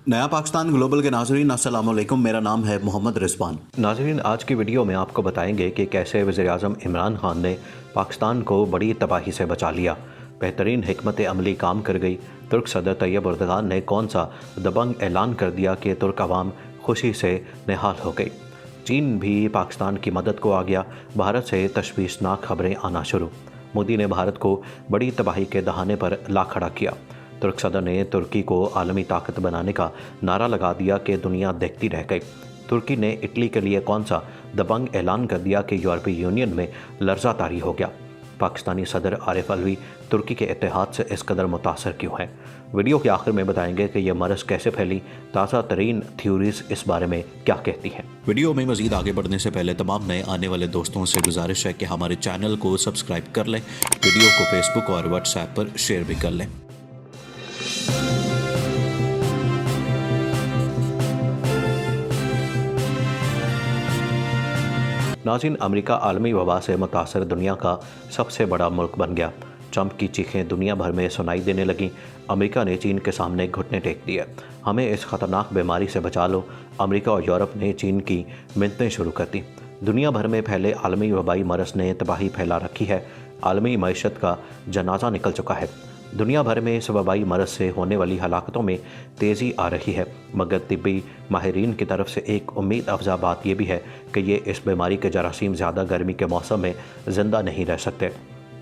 नया पाकिस्तान ग्लोबल के नाज़रीन अस्सलाम वालेकुम। मेरा नाम है मोहम्मद रिजवान। नाज़रीन, आज की वीडियो में आपको बताएंगे कि कैसे वज़ीर-ए-आज़म इमरान खान ने पाकिस्तान को बड़ी तबाही से बचा लिया। बेहतरीन हिकमत अमली काम कर गई। तुर्क सदर तैयब एर्दोगान ने कौन सा दबंग ऐलान कर दिया कि तुर्क अवाम खुशी से निहाल हो गई। चीन भी पाकिस्तान की मदद को आ गया। भारत से तशवीशनाक खबरें आना शुरू। मोदी ने भारत को बड़ी तबाही के दहाने पर ला खड़ा किया। तुर्क सदर ने तुर्की को आलमी ताकत बनाने का नारा लगा दिया कि दुनिया देखती रह गई। तुर्की ने इटली के लिए कौन सा दबंग ऐलान कर दिया कि यूरोपीय यूनियन में लर्जा तारी हो गया। पाकिस्तानी सदर आरिफ अलवी तुर्की के इत्तेहाद से इस कदर मुतासर क्यों हैं। वीडियो के आखिर में बताएंगे कि यह मरज़ कैसे फैली। ताज़ा तरीन थ्योरीज इस बारे में क्या कहती हैं। वीडियो में मज़ीद आगे बढ़ने से पहले तमाम नए आने वाले दोस्तों से गुजारिश है कि हमारे चैनल को सब्सक्राइब कर लें, वीडियो को फेसबुक और व्हाट्सएप पर शेयर भी कर लें। नाज़रीन, अमेरिका आलमी वबा से मुतासर दुनिया का सबसे बड़ा मुल्क बन गया। ट्रंप की चीखें दुनिया भर में सुनाई देने लगीं। अमेरिका ने चीन के सामने घुटने टेक दिए। हमें इस ख़तरनाक बीमारी से बचा लो। अमेरिका और यूरोप ने चीन की मिन्नतें शुरू कर दी। दुनिया भर में फैले आलमी वबाई मरज़ ने तबाही फैला रखी है। आलमी मईशत का जनाजा निकल चुका है। दुनिया भर में इस वबाई मरज़ से होने वाली हलाकतों में तेज़ी आ रही है, मगर तिब्बी माहिरीन की तरफ से एक उम्मीद अफजा बात यह भी है कि ये इस बीमारी के जरासीम ज़्यादा गर्मी के मौसम में ज़िंदा नहीं रह सकते।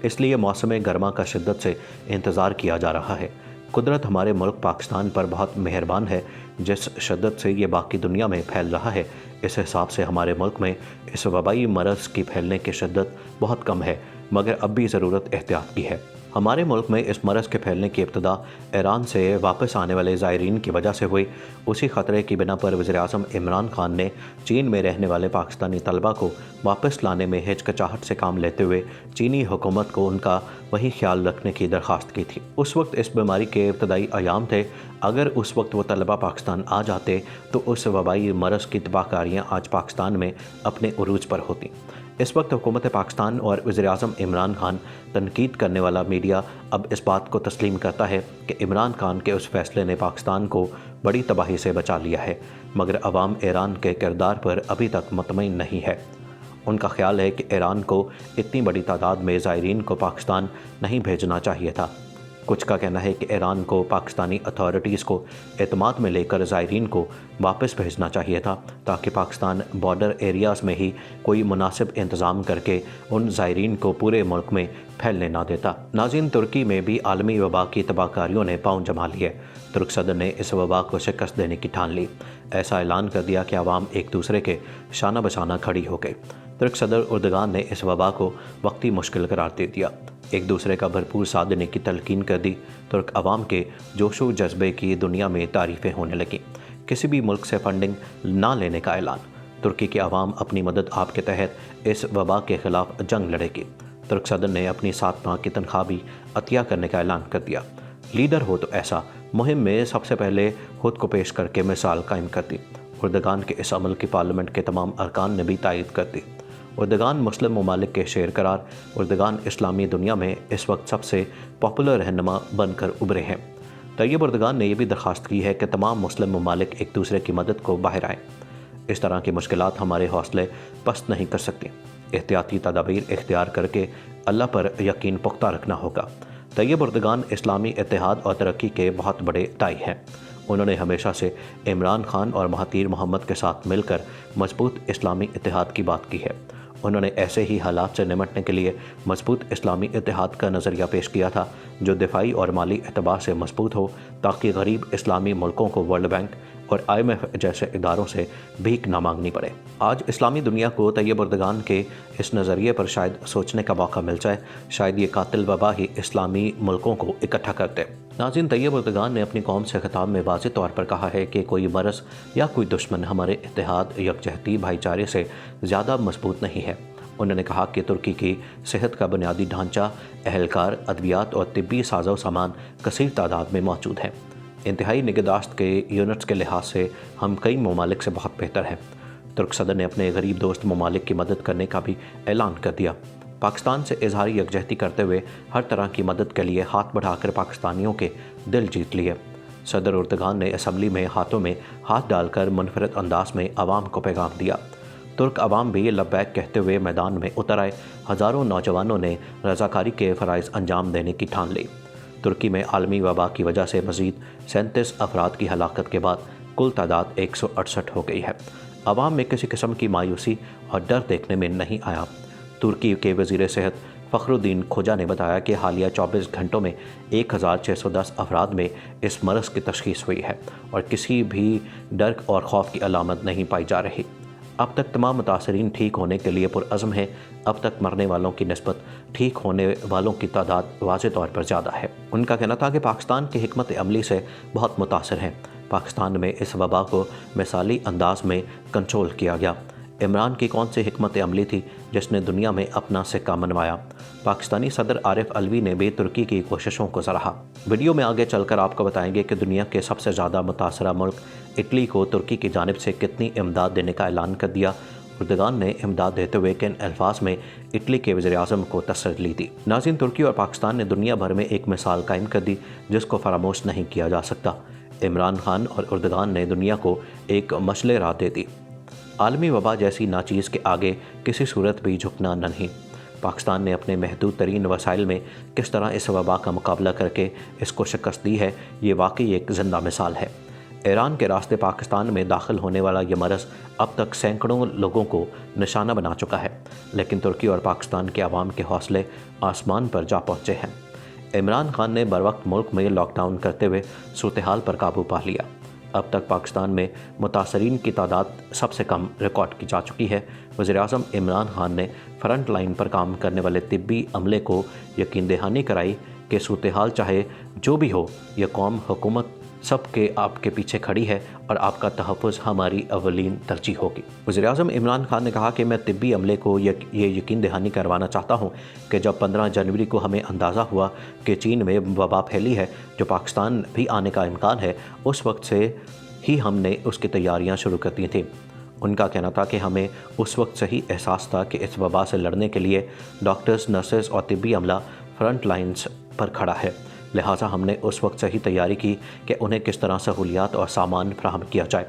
इसलिए मौसम गर्मा का शिद्दत से इंतज़ार किया जा रहा है। कुदरत हमारे मुल्क पाकिस्तान पर बहुत मेहरबान है। जिस शिद्दत से ये बाकी दुनिया में फैल रहा है, इस हिसाब से हमारे मुल्क में इस वबाई मरज़ की फैलने की शिद्दत बहुत कम है, मगर अब भी ज़रूरत एहतियात की है। हमारे मुल्क में इस मरज़ के फैलने की इब्तदा ईरान से वापस आने वाले ज़ायरीन की वजह से हुई। उसी ख़तरे की बिना पर वज़ीर-ए-आज़म इमरान खान ने चीन में रहने वाले पाकिस्तानी तलबा को वापस लाने में हिचकिचाहट से काम लेते हुए चीनी हुकूमत को उनका वही ख्याल रखने की दरख्वास्त की थी। उस वक्त इस बीमारी के इब्तदाई अयाम थे। अगर उस वक्त वो तलबा पाकिस्तान आ जाते तो उस वबाई मरज़ की तबाहकारियाँ आज पाकिस्तान में अपने उरूज पर होती। इस वक्त हुकूमत पाकिस्तान और वज़ीर-ए-आज़म इमरान खान तनकीद करने वाला मीडिया अब इस बात को तस्लीम करता है कि इमरान खान के उस फैसले ने पाकिस्तान को बड़ी तबाही से बचा लिया है, मगर अवाम ईरान के किरदार पर अभी तक मुतमईन नहीं है। उनका ख्याल है कि ईरान को इतनी बड़ी तादाद में ज़ायरीन को पाकिस्तान नहीं भेजना चाहिए था। कुछ का कहना है कि ईरान को पाकिस्तानी अथॉरिटीज़ को एतमाद में लेकर ज़ायरीन को वापस भेजना चाहिए था, ताकि पाकिस्तान बॉर्डर एरियाज़ में ही कोई मुनासिब इंतज़ाम करके उन ज़ायरीन को पूरे मुल्क में फैलने ना देता। नाज़रीन, तुर्की में भी आलमी वबा की तबाहकारियों ने पाँव जमा लिए। तुर्क सदर ने इस वबा को शिकस्त देने की ठान ली। ऐसा ऐलान कर दिया कि अवाम एक दूसरे के शाना बशाना खड़ी हो गई। तुर्क सदर एर्दोगान ने इस वबा को वक्ती मुश्किल करार दे दिया। एक दूसरे का भरपूर साथ देने की तलकीन कर दी। तुर्क अवाम के जोशो जज्बे की दुनिया में तारीफ़ें होने लगीं। किसी भी मुल्क से फंडिंग ना लेने का ऐलान। तुर्की की अवाम अपनी मदद आप के तहत इस वबा के ख़िलाफ़ जंग लड़ेगी। तुर्क सदर ने अपनी 7 माह की तनख्वाह भी अतिया करने का ऐलान कर दिया। लीडर हो तो ऐसा मुहिम में सबसे पहले खुद को पेश करके मिसाल कायम कर दी। एर्दोगान के इस अमल की पार्लियामेंट के तमाम अरकान ने भी तायद कर दी। एर्दोगान मुस्लिम ममालिक के शेर करार। एर्दोगान इस्लामी दुनिया में इस वक्त सबसे पॉपुलर रहनुमा बनकर उभरे हैं। तैयब एर्दोगान ने यह भी दरख्वास्त की है कि तमाम मुस्लिम ममालिक एक दूसरे की मदद को बाहर आएँ। इस तरह की मुश्किलात हमारे हौसले पस्त नहीं कर सकती। एहतियाती तदाबीर इख्तियार करके अल्लाह पर यकीन पुख्ता रखना होगा। तैयब एर्दोगान इस्लामी इत्तेहाद और तरक्की के बहुत बड़े दाई हैं। उन्होंने हमेशा से इमरान खान और महातीर मोहम्मद के साथ मिलकर मजबूत इस्लामी इत्तेहाद की बात की है। उन्होंने ऐसे ही हालात से निमटने के लिए मजबूत इस्लामी इत्तेहाद का नज़रिया पेश किया था, जो दिफाई और माली एतबार से मजबूत हो, ताकि गरीब इस्लामी मुल्कों को वर्ल्ड बैंक और IMF जैसे इदारों से भीख ना मांगनी पड़े। आज इस्लामी दुनिया को तैयब एर्दोगान के इस नज़रिए पर शायद सोचने का मौका मिल जाए। शायद ये कातिल वबा ही इस्लामी मुल्कों को इकट्ठा कर दे। नाज़रीन, तैयब एर्दोगान ने अपनी कौम से खिताब में वाज़ेह तौर पर कहा है कि कोई मरज़ या कोई दुश्मन हमारे इत्तेहाद, यकजहती, भाईचारे से ज़्यादा मजबूत नहीं है। उन्होंने कहा कि तुर्की की सेहत का बुनियादी ढांचा, एहलकार, अद्वियात और तिब्बी साजो सामान कसीर तादाद में मौजूद है। इंतहाई निगहदाश्त के यूनिट्स के लिहाज से हम कई ममालिक से बहुत बेहतर हैं। तुर्क सदर ने अपने गरीब दोस्त ममालिक की मदद करने का भी ऐलान कर दिया। पाकिस्तान से इजहारी यकजहती करते हुए हर तरह की मदद के लिए हाथ बढ़ाकर पाकिस्तानियों के दिल जीत लिए। सदर उर्दगान ने असम्बली में हाथों में हाथ डालकर मुनफरद अंदाज में आवाम को पैगाम दिया। तुर्क अवाम भी लब्बैक कहते हुए मैदान में उतर आए। हज़ारों नौजवानों ने रज़ाकारी के फ़राइज़ अंजाम देने की ठान ली। तुर्की में आलमी वबा की वजह से मज़ीद 37 अफराद की हलाकत के बाद कुल तादाद 168 हो गई है। अवाम में किसी किस्म की मायूसी और डर देखने में नहीं आया। तुर्की के वज़ीर सेहत फ़खरुद्दीन खोजा ने बताया कि हालिया 24 घंटों में 1610 अफराद में इस मरज़ की तशख़ीस हुई है और किसी भी डर और खौफ की अलामत नहीं पाई जा रही। अब तक तमाम मुतासरीन ठीक होने के लिए पुरअज़्म हैं। अब तक मरने वालों की निस्बत ठीक होने वालों की तादाद वाज़ेह तौर पर ज़्यादा है। उनका कहना था कि पाकिस्तान की हिकमत अमली से बहुत मुतासर हैं। पाकिस्तान में इस वबा को मिसाली अंदाज में कंट्रोल किया गया। इमरान की कौन सी हिकमत अमली थी जिसने दुनिया में अपना सिक्का मनवाया? पाकिस्तानी सदर आरिफ अलवी ने भी तुर्की की कोशिशों को सराहा। वीडियो में आगे चलकर आपको बताएंगे कि दुनिया के सबसे ज़्यादा मुतासरा मुल्क इटली को तुर्की की जानिब से कितनी इमदाद देने का ऐलान कर दिया। उर्दगान ने इमदाद देते हुए किन अल्फाज में इटली के वज़ीर-ए-आज़म को तसल्ली दी। नाज़रीन, तुर्की और पाकिस्तान ने दुनिया भर में एक मिसाल कायम कर दी जिसको फरामोश नहीं किया जा सकता। इमरान खान और उर्दगान ने दुनिया को एक मशले राह दे दी। आलमी वबा जैसी नाचीज़ के आगे किसी सूरत भी झुकना नहीं। पाकिस्तान ने अपने महदूद तरीन वसाइल में किस तरह इस वबा का मुकाबला करके इसको शिकस्त दी है, ये वाकई एक ज़िंदा मिसाल है। ईरान के रास्ते पाकिस्तान में दाखिल होने वाला ये मरज़ अब तक सैकड़ों लोगों को निशाना बना चुका है, लेकिन तुर्की और पाकिस्तान के अवाम के हौसले आसमान पर जा पहुँचे हैं। इमरान खान ने बरवक्त मुल्क में लॉकडाउन करते हुए सूरत हाल पर काबू पा लिया। अब तक पाकिस्तान में मुतासरीन की तादाद सबसे कम रिकॉर्ड की जा चुकी है। वज़ीर-ए-आज़म इमरान खान ने फ्रंट लाइन पर काम करने वाले तिब्बी अमले को यकीन दहानी कराई कि सूरत हाल चाहे जो भी हो, यह कौम हुकूमत सब के आपके पीछे खड़ी है और आपका तहफ़्फ़ुज़ हमारी अवलीन तरजीह होगी। वज़ीर-ए-आज़म इमरान खान ने कहा कि मैं तिब्बी अमले को ये यकीन दहानी करवाना चाहता हूँ कि जब 15 जनवरी को हमें अंदाज़ा हुआ कि चीन में वबा फैली है, जो पाकिस्तान भी आने का इम्कान है, उस वक्त से ही हमने उसकी तैयारियाँ शुरू कर दी थी। उनका कहना था कि हमें उस वक्त से ही एहसास था कि इस वबा से लड़ने के लिए डॉक्टर्स, नर्सेस और तिब्बी अमला फ्रंट लाइन्स पर खड़ा है। लिहाजा हमने उस वक्त से ही तैयारी की कि उन्हें किस तरह सहूलियात और सामान फराहम किया जाए।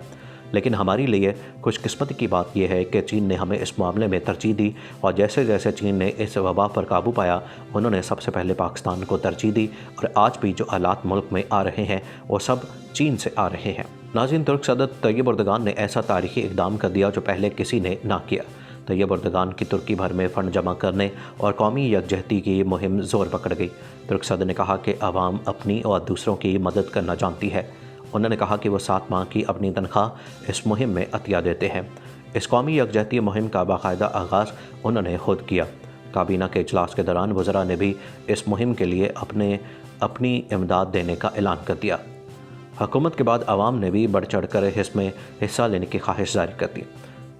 लेकिन हमारे लिए खुशकिस्मती की बात यह है कि चीन ने हमें इस मामले में तरजीह दी और जैसे जैसे चीन ने इस वबा पर काबू पाया, उन्होंने सबसे पहले पाकिस्तान को तरजीह दी और आज भी जो हालात मुल्क में आ रहे हैं वो सब चीन से आ रहे हैं। नाज़रीन, तुर्क सदर तैयब उर्दगान ने ऐसा तारीखी इक़दाम कर दिया जो पहले किसी ने ना किया। तैयब उर्दगान की तुर्की भर में फ़ंड जमा करने और कौमी यकजहती की मुहिम ज़ोर पकड़ गई। तुर्क सदर ने कहा कि आवाम अपनी और दूसरों की मदद करना जानती है। उन्होंने कहा कि वो 7 माह की अपनी तनख्वाह इस मुहिम में अतिया देते हैं। इस कौमी यकजहती मुहिम का बाकायदा आगाज़ उन्होंने खुद किया। काबीना के इजलास के दौरान वज़रा ने भी इस मुहिम के लिए अपनी इमदाद देने का ऐलान कर दिया। हुकूमत के बाद आवाम ने भी बढ़ चढ़ कर इसमें हिस्सा लेने की ख्वाहिश जाहिर कर दी।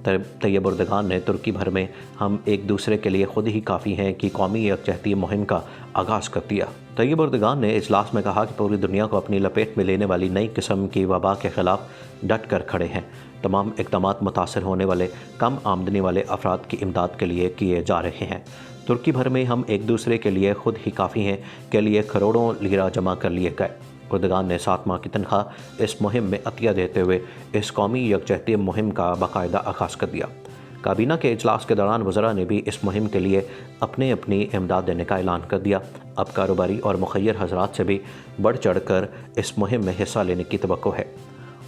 तैयब उर्दगान ने तुर्की भर में हम एक दूसरे के लिए खुद ही काफ़ी हैं कि कौमी यकजहती मुहिम का आगाज़ कर दिया। तैयब उर्दगान ने इजलास में कहा कि पूरी दुनिया को अपनी लपेट में लेने वाली नई किस्म की वबा के ख़िलाफ़ डट कर खड़े हैं। तमाम इक़दामात मुतासर होने वाले कम आमदनी वाले अफराद की इमदाद के लिए किए जा रहे हैं। तुर्की भर में हम एक दूसरे के लिए खुद ही काफ़ी हैं के लिए करोड़ों लीरा जमा कर लिए गए। उर्दगान ने 7 माह की तनख्वाह इस मुहिम में अतिया देते हुए इस कौमी यकजहती मुहिम का बाकायदा आगाज़ कर दिया। काबीना के इजलास के दौरान वज़रा ने भी इस मुहिम के लिए अपनी इमदाद देने का ऐलान कर दिया। अब कारोबारी और मुखय्यर हज़रात से भी बढ़ चढ़ कर इस मुहिम में हिस्सा लेने की तवक्को है।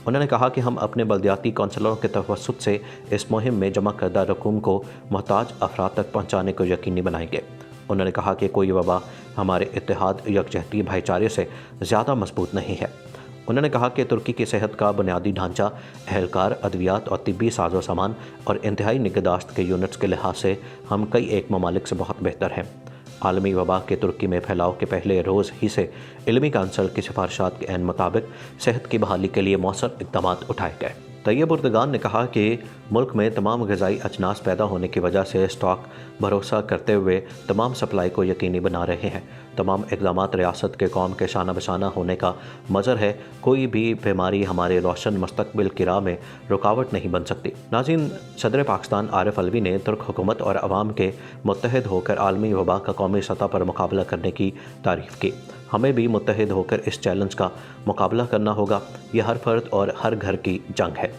उन्होंने कहा कि हम अपने बल्दियाती कौंसलरों के तवस्सुत से इस मुहिम में जमा करदा रकूम को मोहताज अफराद तक पहुँचाने को यकीनी बनाएंगे। उन्होंने कहा कि कोई वबा हमारे इत्तेहाद, यकजहती, भाईचारे से ज़्यादा मजबूत नहीं है। उन्होंने कहा कि तुर्की की सेहत का बुनियादी ढांचा, अहलकार, अद्वियात और तिब्बी साजो सामान और इंतहाई निगहदाश्त के यूनिट्स के लिहाज से हम कई एक ममालिक से बहुत बेहतर हैं। आलमी वबा के तुर्की में फैलाव के पहले रोज़ ही से इल्मी काउंसिल की सिफारिशात के ऐन मुताबिक सेहत की बहाली के लिए मौसर इक़दाम उठाए गए। तैयब उर्दगान ने कहा कि मुल्क में तमाम ग़िज़ाई अजनास पैदा होने की वजह से स्टॉक भरोसा करते हुए तमाम सप्लाई को यकीनी बना रहे हैं। तमाम इक़दामात रियासत के कौम के शाना बशाना होने का मज़र है। कोई भी बीमारी हमारे रोशन मुस्तक़बिल की राह में रुकावट नहीं बन सकती। नाज़रीन, सदर पाकिस्तान आरिफ अलवी ने तुर्क हुकूमत और अवाम के मुत्तहद होकर आलमी वबा का कौमी सतह पर मुकाबला करने की तारीफ़ की। हमें भी मुत्तहिद होकर इस चैलेंज का मुकाबला करना होगा। यह हर फर्द और हर घर की जंग है।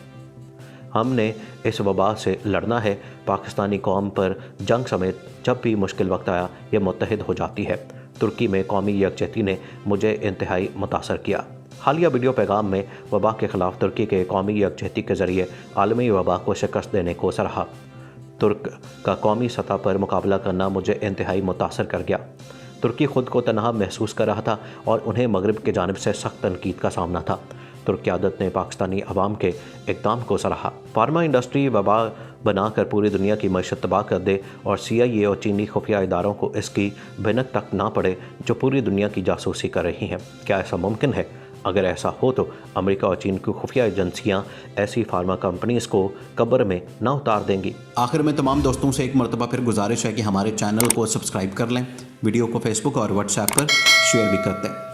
हमने इस वबा से लड़ना है। पाकिस्तानी कौम पर जंग समेत जब भी मुश्किल वक्त आया ये मुत्तहिद हो जाती है। तुर्की में कौमी यकजहती ने मुझे इंतहाई मुतासर किया। हालिया वीडियो पैगाम में वबा के ख़िलाफ़ तुर्की के कौमी यकजहती के ज़रिए आलमी वबा को शिकस्त देने को सराहा। तुर्क का कौमी सतह पर मुकाबला करना मुझे इंतहाई मुतासर कर गया। तुर्की ख़ुद को तनहा महसूस कर रहा था और उन्हें मगरब की जानिब से सख्त तनकीद का सामना था। तुर्क क़यादत ने पाकिस्तानी अवाम के इक़दाम को सराहा। फार्मा इंडस्ट्री वबा बनाकर पूरी दुनिया की मईशत तबाह कर दे और CIA और चीनी खुफिया इदारों को इसकी भनक तक ना पड़े जो पूरी दुनिया की जासूसी कर रही हैं। क्या ऐसा मुमकिन है? अगर ऐसा हो तो अमेरिका और चीन की खुफिया एजेंसियां ऐसी फार्मा कंपनीज़ को कब्र में न उतार देंगी। आखिर में तमाम दोस्तों से एक मरतबा फिर गुजारिश है कि हमारे चैनल को सब्सक्राइब कर लें, वीडियो को फेसबुक और व्हाट्सएप पर शेयर भी करते हैं।